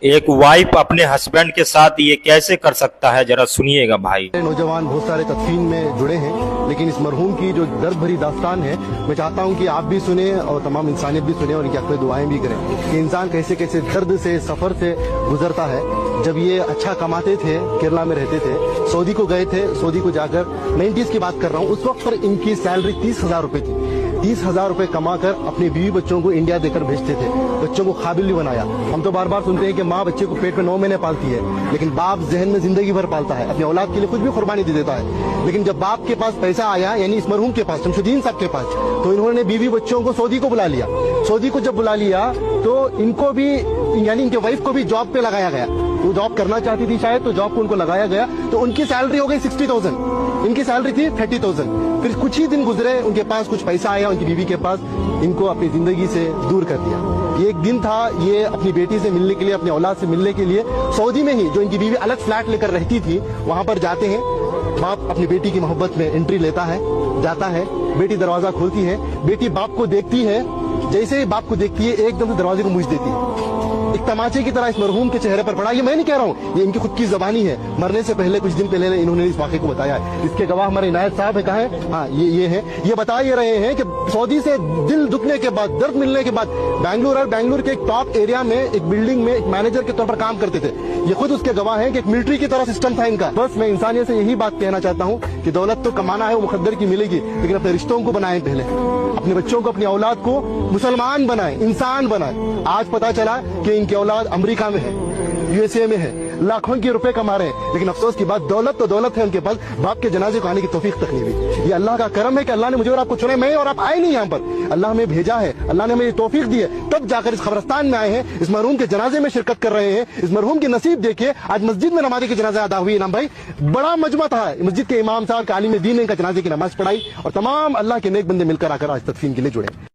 एक वाइफ अपने हस्बैंड के साथ ये कैसे कर सकता है, जरा सुनिएगा भाई। नौजवान बहुत सारे तदफीन में जुड़े हैं, लेकिन इस मरहूम की जो दर्द भरी दास्तान है, मैं चाहता हूं कि आप भी सुने और तमाम इंसानियत भी सुने और इनकी हक़ दुआएं भी करें कि इंसान कैसे कैसे दर्द से, सफ़र से गुजरता है। जब ये अच्छा कमाते थे, केरला में रहते थे, सऊदी को गए थे, सऊदी को जाकर 90s की बात कर रहा हूँ, उस वक्त पर इनकी सैलरी 30,000 रुपये थी। 30,000 रुपये कमा कर अपने बीवी बच्चों को इंडिया देकर भेजते थे, बच्चों को काबिल भी बनाया। हम तो बार बार सुनते हैं कि माँ बच्चे को पेट में 9 महीने पालती है, लेकिन बाप जहन में जिंदगी भर पालता है, अपनी औलाद के लिए कुछ भी कुर्बानी दे देता है। लेकिन जब बाप के पास पैसा आया, यानी इस मरहूम के पास, शमशुद्दीन साहब के पास, तो इन्होंने बीवी बच्चों को सऊदी को बुला लिया। सऊदी को जब बुला लिया तो इनको भी, यानी इनके वाइफ को भी जॉब पे लगाया गया। वो जॉब करना चाहती थी शायद, तो जॉब को उनको लगाया गया, तो उनकी सैलरी हो गई 60,000, इनकी सैलरी थी 30,000। फिर कुछ ही दिन गुजरे, उनके पास कुछ पैसा आया उनकी बीवी के पास, इनको अपनी जिंदगी से दूर कर दिया। ये एक दिन था, ये अपनी बेटी से मिलने के लिए, अपनी औलाद से मिलने के लिए सऊदी में ही, जो इनकी बीवी अलग फ्लैट लेकर रहती थी, वहां पर जाते हैं। बाप अपनी बेटी की मोहब्बत में एंट्री लेता है, जाता है, बेटी दरवाजा खोलती है, बेटी बाप को देखती है, जैसे ही बाप को देखती है एकदम से दरवाजे को मूछ देती है। एक तमाचे की तरह इस मरहूम के चेहरे पर पड़ा। ये मैं नहीं कह रहा हूँ, ये इनकी खुद की जबानी है। मरने से पहले, कुछ दिन पहले इन्होंने इस वाक़े को बताया है। इसके गवाह हमारे इनायत साहब है, कहा है, हाँ ये है। ये बता ये रहे हैं कि सऊदी से दिल दुखने के बाद, दर्द मिलने के बाद, बैंगलोर के एक टॉप एरिया में एक बिल्डिंग में एक मैनेजर के तौर पर काम करते थे। ये खुद उसके गवाह हैं कि एक मिलिट्री की तरह सिस्टम था इनका। बस मैं इंसानियत से यही बात कहना चाहता हूँ कि दौलत तो कमाना है, वो मुकद्दर की मिलेगी, लेकिन अपने रिश्तों को बनाएं पहले, अपने बच्चों को, अपनी औलाद को मुसलमान बनाएं, इंसान बनाएं। आज पता चला कि इनकी औलाद अमेरिका में है, यूएसए में है, लाखों के रुपए कमा रहे हैं, लेकिन अफसोस की बात, दौलत तो दौलत है उनके पास, बाप के जनाजे को आने की तौफीक तक नहीं हुई। ये अल्लाह का करम है कि अल्लाह ने मुझे और आपको चुने, मैं और आप आए नहीं यहाँ पर, अल्लाह हमें भेजा है, अल्लाह ने हमें तौफीक दी है, तब जाकर इस कब्रिस्तान में आए हैं, इस मरहूम के जनाजे में शिरकत कर रहे हैं। इस मरहूम की नसीब देखिए, आज मस्जिद में नमाज की जनाजा अदा हुई। ना भाई, बड़ा मजमा था, मस्जिद के इमाम साहब, आलिम दीन ने इनका जनाजे की नमाज पढ़ाई, और तमाम अल्लाह के नेक बंदे मिलकर आकर आज तदफीन के लिए जुड़े।